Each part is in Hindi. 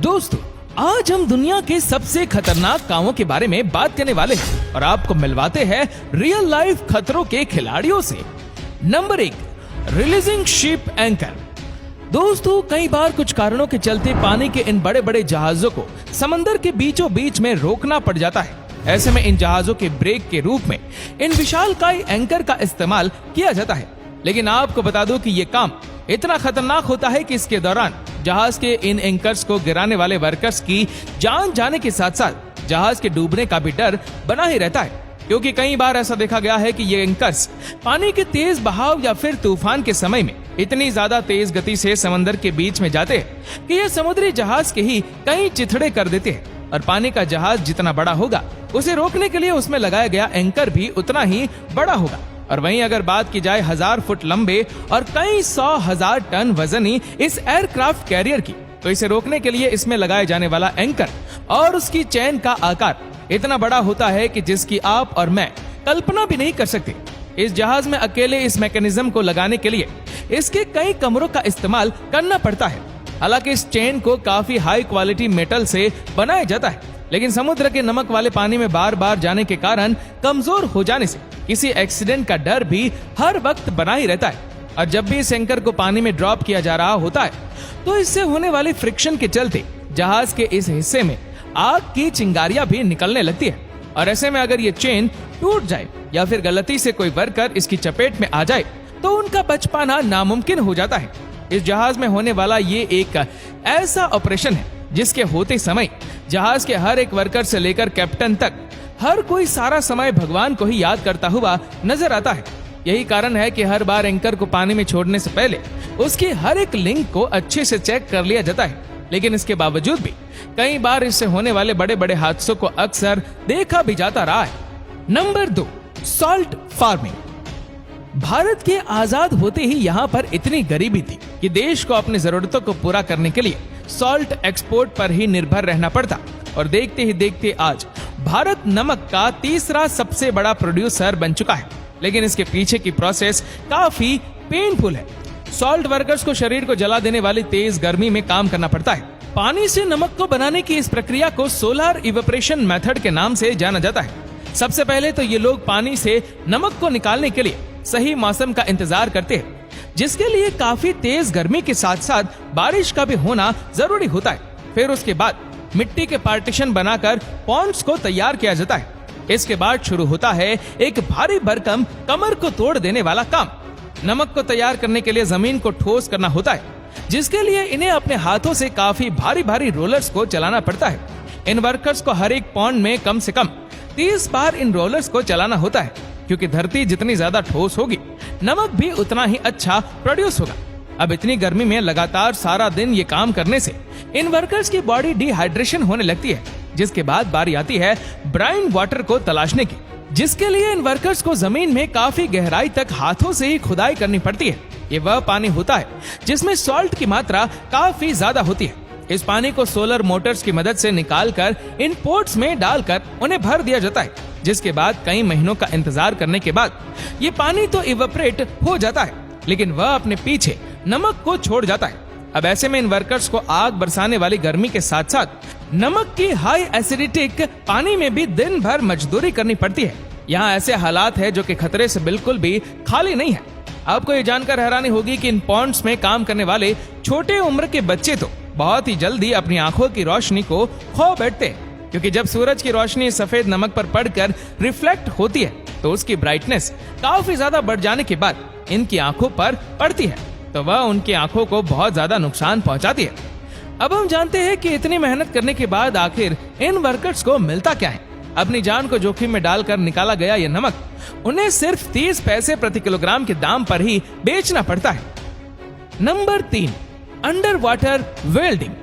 दोस्तों, आज हम दुनिया के सबसे खतरनाक कामों के बारे में बात करने वाले हैं और आपको मिलवाते हैं रियल लाइफ खतरों के खिलाड़ियों से। Number 1, releasing ship anchor. दोस्तों, कई बार कुछ कारणों के चलते पानी के इन बड़े बड़े जहाजों को समंदर के बीचों बीच में रोकना पड़ जाता है। ऐसे में इन जहाजों के ब्रेक के रूप में इन विशालकाय एंकर का इस्तेमाल किया जाता है। लेकिन आपको बता दूं कि ये काम इतना खतरनाक होता है कि इसके दौरान जहाज के इन एंकर्स को गिराने वाले वर्कर्स की जान जाने के साथ साथ जहाज के डूबने का भी डर बना ही रहता है, क्योंकि कई बार ऐसा देखा गया है कि ये एंकर्स पानी के तेज बहाव या फिर तूफान के समय में इतनी ज्यादा तेज गति से समंदर के बीच में जाते हैं कि ये समुद्री जहाज के ही कई चिथड़े कर देते हैं। और पानी का जहाज जितना बड़ा होगा उसे रोकने के लिए उसमें लगाया गया एंकर भी उतना ही बड़ा होगा। और वहीं अगर बात की जाए 1000 फुट लंबे और कई 100,000 टन वजनी इस एयरक्राफ्ट कैरियर की, तो इसे रोकने के लिए इसमें लगाए जाने वाला एंकर और उसकी चेन का आकार इतना बड़ा होता है कि जिसकी आप और मैं कल्पना भी नहीं कर सकते। इस जहाज में अकेले इस मैकेनिज्म को लगाने के लिए इसके कई कमरों का इस्तेमाल करना पड़ता है। हालांकि इस चेन को काफी हाई क्वालिटी मेटल से बनाया जाता है, लेकिन समुद्र के नमक वाले पानी में बार बार जाने के कारण कमजोर हो जाने से किसी एक्सीडेंट का डर भी हर वक्त बना ही रहता है। और जब भी इस एंकर को पानी में ड्रॉप किया जा रहा होता है तो इससे होने वाली फ्रिक्शन के चलते जहाज के इस हिस्से में आग की चिंगारियां भी निकलने लगती है। और ऐसे में अगर ये चेन टूट जाए या फिर गलती से कोई वर्कर इसकी चपेट में आ जाए तो उनका बच पाना नामुमकिन हो जाता है। इस जहाज में होने वाला ये एक ऐसा ऑपरेशन है जिसके होते समय जहाज के हर एक वर्कर से लेकर कैप्टन तक हर कोई सारा समय भगवान को ही याद करता हुआ नजर आता है। यही कारण है कि हर बार एंकर को पानी में छोड़ने से पहले उसकी हर एक लिंक को अच्छे से चेक कर लिया जाता है। लेकिन इसके बावजूद भी कई बार इससे होने वाले बड़े बड़े हादसों को अक्सर देखा भी जाता रहा है। Number 2, salt farming. भारत के आजाद होते ही यहाँ पर इतनी गरीबी थी कि देश को अपनी जरूरतों को पूरा करने के लिए सॉल्ट एक्सपोर्ट पर ही निर्भर रहना पड़ता। और देखते ही देखते आज भारत नमक का तीसरा सबसे बड़ा प्रोड्यूसर बन चुका है। लेकिन इसके पीछे की प्रोसेस काफी पेनफुल है। सॉल्ट वर्कर्स को शरीर को जला देने वाली तेज गर्मी में काम करना पड़ता है। पानी से नमक को बनाने की इस प्रक्रिया को सोलर इवेपोरेशन मेथड के नाम से जाना जाता है। सबसे पहले तो ये लोग पानी से नमक को निकालने के लिए सही मौसम का इंतजार करते हैं, जिसके लिए काफी तेज गर्मी के साथ साथ बारिश का भी होना जरूरी होता है। फिर उसके बाद मिट्टी के पार्टीशन बनाकर पॉन्ड्स को तैयार किया जाता है। इसके बाद शुरू होता है एक भारी भरकम कमर को तोड़ देने वाला काम। नमक को तैयार करने के लिए जमीन को ठोस करना होता है, जिसके लिए इन्हें अपने हाथों से काफी भारी भारी रोलर्स को चलाना पड़ता है। इन वर्कर्स को हर एक पॉन्ड में कम से कम 30 बार इन रोलर्स को चलाना होता है, क्योंकि धरती जितनी ज्यादा ठोस होगी नमक भी उतना ही अच्छा प्रोड्यूस होगा। अब इतनी गर्मी में लगातार सारा दिन ये काम करने से इन वर्कर्स की बॉडी डिहाइड्रेशन होने लगती है, जिसके बाद बारी आती है ब्राइन वाटर को तलाशने की, जिसके लिए इन वर्कर्स को जमीन में काफी गहराई तक हाथों से ही खुदाई करनी पड़ती है। ये वह पानी होता है जिसमें सॉल्ट की मात्रा काफी ज्यादा होती है। इस पानी को सोलर मोटर्स की मदद से निकालकर इन पोर्ट्स में डालकर उन्हें भर दिया जाता है, जिसके बाद कई महीनों का इंतजार करने के बाद ये पानी तो इवेपोरेट हो जाता है, लेकिन वह अपने पीछे नमक को छोड़ जाता है। अब ऐसे में इन वर्कर्स को आग बरसाने वाली गर्मी के साथ साथ नमक की हाई एसिडिक पानी में भी दिन भर मजदूरी करनी पड़ती है। यहाँ ऐसे हालात है जो कि खतरे से बिल्कुल भी खाली नहीं है। आपको ये जानकर हैरानी होगी कि इन पॉन्ड्स में काम करने वाले छोटे उम्र के बच्चे तो बहुत ही जल्दी अपनी आंखों की रोशनी को खो बैठते हैं, क्योंकि जब सूरज की रोशनी सफेद नमक पर पड़कर रिफ्लेक्ट होती है तो उसकी ब्राइटनेस काफी ज्यादा बढ़ जाने के बाद इनकी आंखों पर पड़ती है, तो वह उनकी आंखों को बहुत ज्यादा नुकसान पहुंचाती है। अब हम जानते हैं कि इतनी मेहनत करने के बाद आखिर इन वर्कर्स को मिलता क्या है। अपनी जान को जोखिम में डालकर निकाला गया ये नमक उन्हें सिर्फ 30 पैसे प्रति किलोग्राम के दाम पर ही बेचना पड़ता है। Number 3, under water welding.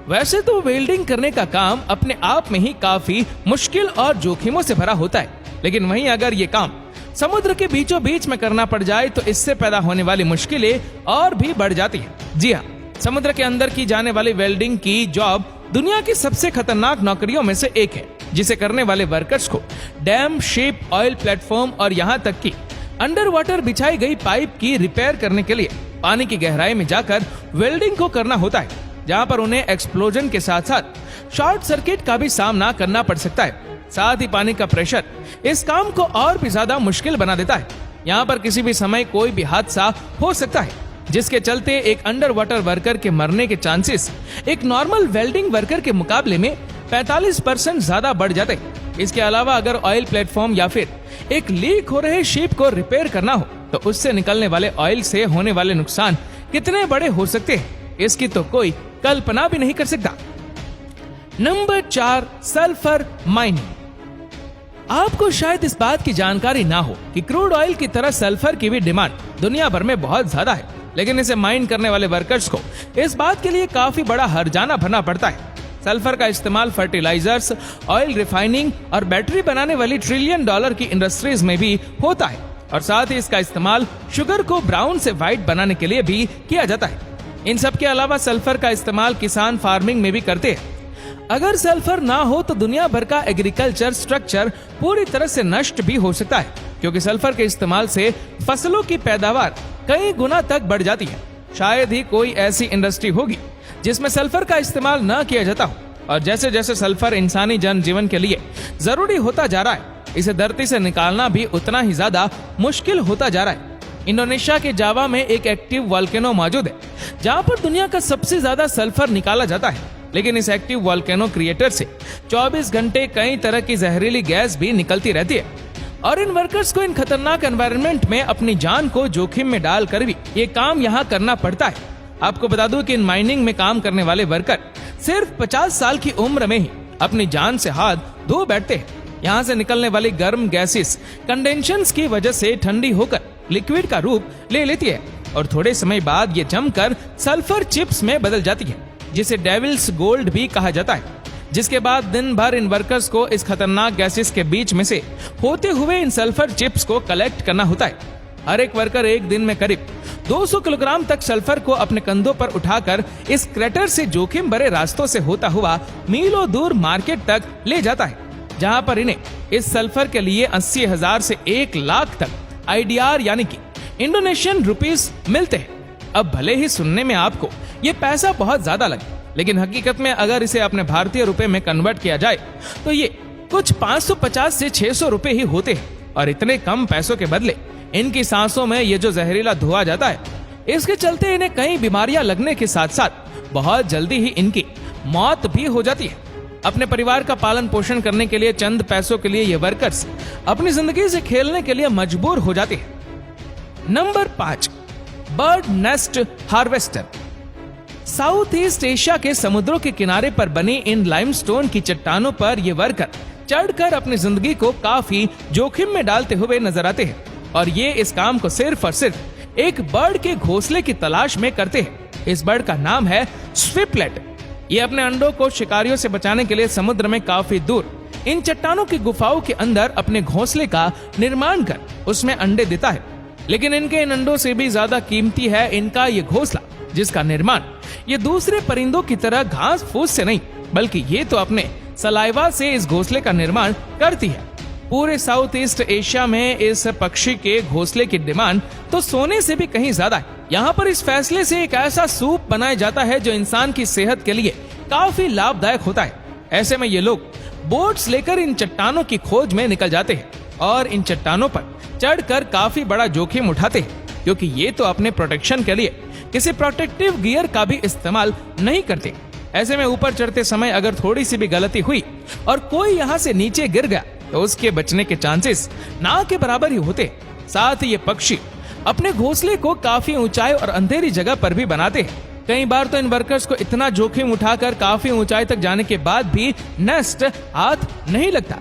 वैसे तो वेल्डिंग करने का काम अपने आप में ही काफी मुश्किल और जोखिमों से भरा होता है, लेकिन वहीं अगर ये काम समुद्र के बीचों बीच में करना पड़ जाए तो इससे पैदा होने वाली मुश्किलें और भी बढ़ जाती है। जी हाँ, समुद्र के अंदर की जाने वाली वेल्डिंग की जॉब दुनिया की सबसे खतरनाक नौकरियों में से एक है, जिसे करने वाले वर्कर्स को डैम, शिप, ऑयल प्लेटफॉर्म और यहाँ तक कि अंडर वाटर बिछाई गई पाइप की रिपेयर करने के लिए पानी की गहराई में जाकर वेल्डिंग को करना होता है। जहां पर उन्हें एक्सप्लोजन के साथ साथ शॉर्ट सर्किट का भी सामना करना पड़ सकता है। साथ ही पानी का प्रेशर इस काम को और भी ज्यादा मुश्किल बना देता है। यहाँ पर किसी भी समय कोई भी हादसा हो सकता है, जिसके चलते एक अंडर वाटर वर्कर के मरने के चांसेस एक नॉर्मल वेल्डिंग वर्कर के मुकाबले में 45% ज्यादा बढ़ जाते हैं। इसके अलावा अगर ऑयल प्लेटफॉर्म या फिर एक लीक हो रहे शिप को रिपेयर करना हो तो उससे निकलने वाले ऑयल से होने वाले नुकसान कितने बड़े हो सकते हैं, इसकी तो कोई कल्पना भी नहीं कर सकता। Number 4, sulphur mining. आपको शायद इस बात की जानकारी ना हो कि क्रूड ऑयल की तरह सल्फर की भी डिमांड दुनिया भर में बहुत ज्यादा है, लेकिन इसे माइन करने वाले वर्कर्स को इस बात के लिए काफी बड़ा हर्जाना भरना पड़ता है। सल्फर का इस्तेमाल फर्टिलाइजर्स, ऑयल रिफाइनिंग और बैटरी बनाने वाली $1 ट्रिलियन की इंडस्ट्रीज में भी होता है, और साथ ही इसका इस्तेमाल शुगर को ब्राउन से व्हाइट बनाने के लिए भी किया जाता है। इन सब के अलावा सल्फर का इस्तेमाल किसान फार्मिंग में भी करते हैं। अगर सल्फर ना हो तो दुनिया भर का एग्रीकल्चर स्ट्रक्चर पूरी तरह से नष्ट भी हो सकता है, क्योंकि सल्फर के इस्तेमाल से फसलों की पैदावार कई गुना तक बढ़ जाती है। शायद ही कोई ऐसी इंडस्ट्री होगी जिसमें सल्फर का इस्तेमाल न किया जाता हो, और जैसे जैसे सल्फर इंसानी जनजीवन के लिए जरूरी होता जा रहा है, इसे धरती से निकालना भी उतना ही ज्यादा मुश्किल होता जा रहा है। इंडोनेशिया के जावा में एक एक्टिव वॉल्केनो मौजूद है, जहाँ पर दुनिया का सबसे ज्यादा सल्फर निकाला जाता है, लेकिन इस एक्टिव वॉल्केनो क्रिएटर से 24 घंटे कई तरह की जहरीली गैस भी निकलती रहती है, और इन वर्कर्स को इन खतरनाक एनवायरनमेंट में अपनी जान को जोखिम में डालकर भी ये काम यहाँ करना पड़ता है। आपको बता दूं कि इन माइनिंग में काम करने वाले वर्कर सिर्फ 50 साल की उम्र में ही अपनी जान से हाथ धो बैठते हैं। यहाँ से निकलने वाली गर्म गैसेस कंडेंशंस की वजह से ठंडी होकर लिक्विड का रूप ले लेती है, और थोड़े समय बाद ये जमकर सल्फर चिप्स में बदल जाती है, जिसे डेविल्स गोल्ड भी कहा जाता है। जिसके बाद दिन भर इन वर्कर्स को इस खतरनाक गैसेस के बीच में से होते हुए इन सल्फर चिप्स को कलेक्ट करना होता है। हर एक वर्कर एक दिन में करीब 200 किलोग्राम तक सल्फर को अपने कंधों पर उठाकर इस क्रेटर से जोखिम भरे रास्तों से होता हुआ मीलों दूर मार्केट तक ले जाता है, जहां पर इन्हें इस सल्फर के लिए 80,000 से 1 लाख तक IDR यानी कि इंडोनेशियन रुपीस मिलते हैं। अब भले ही सुनने में आपको ये पैसा बहुत ज्यादा लगे, लेकिन हकीकत में अगर इसे अपने भारतीय रुपए में कन्वर्ट किया जाए तो ये कुछ 550 से 600 रुपए ही होते हैं, और इतने कम पैसों के बदले इनकी सांसों में ये जो जहरीला धुआं जाता है, इसके चलते इन्हें कई बीमारियां लगने के साथ साथ बहुत जल्दी ही इनकी मौत भी हो जाती है। अपने परिवार का पालन पोषण करने के लिए चंद पैसों के लिए ये वर्कर्स अपनी जिंदगी से खेलने के लिए मजबूर हो जाते हैं। Number 5, bird nest harvester. South east Asia के समुद्रों के किनारे पर बनी इन लाइमस्टोन की चट्टानों पर ये वर्कर चढ़कर अपनी जिंदगी को काफी जोखिम में डालते हुए नजर आते हैं, और ये इस काम को सिर्फ और सिर्फ एक बर्ड के घोंसले की तलाश में करते हैं। इस बर्ड का नाम है स्विपलेट। ये अपने अंडों को शिकारियों से बचाने के लिए समुद्र में काफी दूर इन चट्टानों की गुफाओं के अंदर अपने घोंसले का निर्माण कर उसमें अंडे देता है, लेकिन इनके इन अंडों से भी ज्यादा कीमती है इनका ये घोंसला, जिसका निर्माण ये दूसरे परिंदों की तरह घास फूस से नहीं, बल्कि ये तो अपने सलाइवा से इस घोंसले का निर्माण करती है। पूरे साउथ ईस्ट एशिया में इस पक्षी के घोंसले की डिमांड तो सोने से भी कहीं ज्यादा है। यहाँ पर इस फैसले से एक ऐसा सूप बनाया जाता है जो इंसान की सेहत के लिए काफी लाभदायक होता है। ऐसे में ये लोग बोट्स लेकर इन चट्टानों की खोज में निकल जाते हैं, और इन चट्टानों पर चढ़कर काफी बड़ा जोखिम उठाते हैं, क्योंकि ये तो अपने प्रोटेक्शन के लिए किसी प्रोटेक्टिव गियर का भी इस्तेमाल नहीं करते। ऐसे में ऊपर चढ़ते समय अगर थोड़ी सी भी गलती हुई और कोई यहाँ से नीचे गिर गया तो उसके बचने के चांसेस ना के बराबर ही होते। साथ ही ये पक्षी अपने घोंसले को काफी ऊंचाई और अंधेरी जगह पर भी बनाते हैं। कई बार तो इन वर्कर्स को इतना जोखिम उठाकर काफी ऊंचाई तक जाने के बाद भी नेस्ट हाथ नहीं लगता।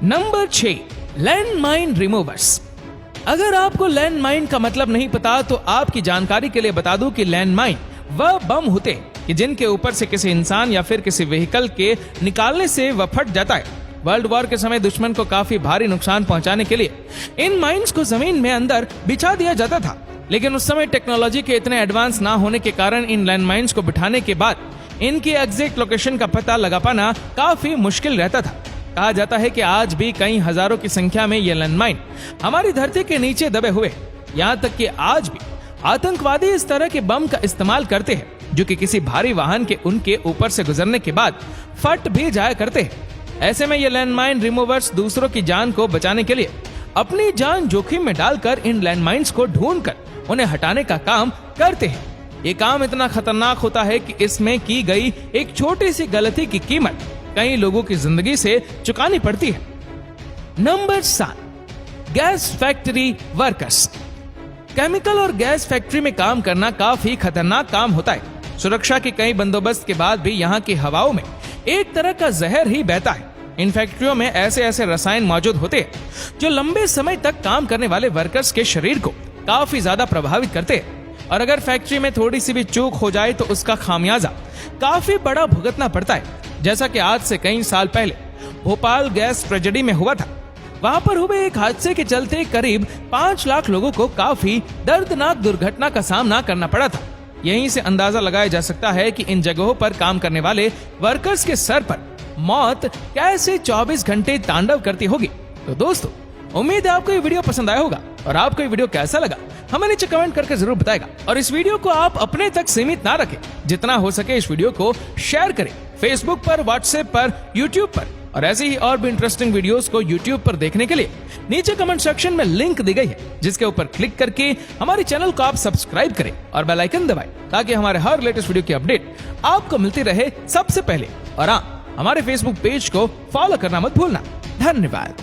Number 6, land mine removers. अगर आपको लैंड माइन का मतलब नहीं पता तो आपकी जानकारी के लिए बता दूं कि लैंड माइन वह बम होते हैं कि जिनके ऊपर से किसी इंसान या फिर किसी व्हीकल के निकालने से वह फट जाता है। वर्ल्ड वॉर के समय दुश्मन को काफी भारी नुकसान पहुंचाने के लिए इन माइंस को जमीन में अंदर बिछा दिया जाता था, लेकिन उस समय टेक्नोलॉजी के इतने एडवांस ना होने के कारण इन लैंड माइंस को बिठाने के बाद इनकी एग्जैक्ट लोकेशन का पता लगा पाना काफी मुश्किल रहता था। कहा जाता है कि आज भी कई हजारों की संख्या में ये लैंड माइन हमारी धरती के नीचे दबे हुए, यहाँ तक कि आज भी आतंकवादी इस तरह के बम का इस्तेमाल करते हैं। जो कि किसी भारी वाहन के उनके ऊपर से गुजरने के बाद फट भी जाया करते हैं। ऐसे में ये लैंडमाइन रिमूवर्स दूसरों की जान को बचाने के लिए अपनी जान जोखिम में डालकर इन लैंडमाइंस को ढूंढकर उन्हें हटाने का काम करते हैं। ये काम इतना खतरनाक होता है कि इसमें की गई एक छोटी सी गलती की कीमत कई लोगों की जिंदगी से चुकानी पड़ती है। Number 7, gas factory workers. Chemical और गैस फैक्ट्री में काम करना काफी खतरनाक काम होता है। सुरक्षा के कई बंदोबस्त के बाद भी यहाँ की हवाओं में एक तरह का जहर ही बहता है। इन फैक्ट्रियों में ऐसे ऐसे रसायन मौजूद होते हैं जो लंबे समय तक काम करने वाले वर्कर्स के शरीर को काफी ज्यादा प्रभावित करते हैं, और अगर फैक्ट्री में थोड़ी सी भी चूक हो जाए तो उसका खामियाजा काफी बड़ा भुगतना पड़ता है। जैसा कि आज से कई साल पहले भोपाल गैस ट्रेजेडी में हुआ था। वहां पर हुए एक हादसे के चलते करीब 5 लाख लोगों को काफी दर्दनाक दुर्घटना का सामना करना पड़ा था। यहीं से अंदाजा लगाया जा सकता है कि इन जगहों पर काम करने वाले वर्कर्स के सर पर मौत कैसे 24 घंटे तांडव करती होगी। तो दोस्तों, उम्मीद है आपको ये वीडियो पसंद आया होगा, और आपको ये वीडियो कैसा लगा हमें नीचे कमेंट करके जरूर बताएगा। और इस वीडियो को आप अपने तक सीमित ना रखें, जितना हो सके इस वीडियो को शेयर करें फेसबुक पर, व्हाट्सएप पर, यूट्यूब पर, और ऐसे ही और भी इंटरेस्टिंग वीडियोस को यूट्यूब पर देखने के लिए नीचे कमेंट सेक्शन में लिंक दी गई है, जिसके ऊपर क्लिक करके हमारे चैनल को आप सब्सक्राइब करें और बेल आइकन दबाएं, ताकि हमारे हर लेटेस्ट वीडियो की अपडेट आपको मिलती रहे सबसे पहले। और हाँ, हमारे फेसबुक पेज को फॉलो करना मत भूलना। धन्यवाद।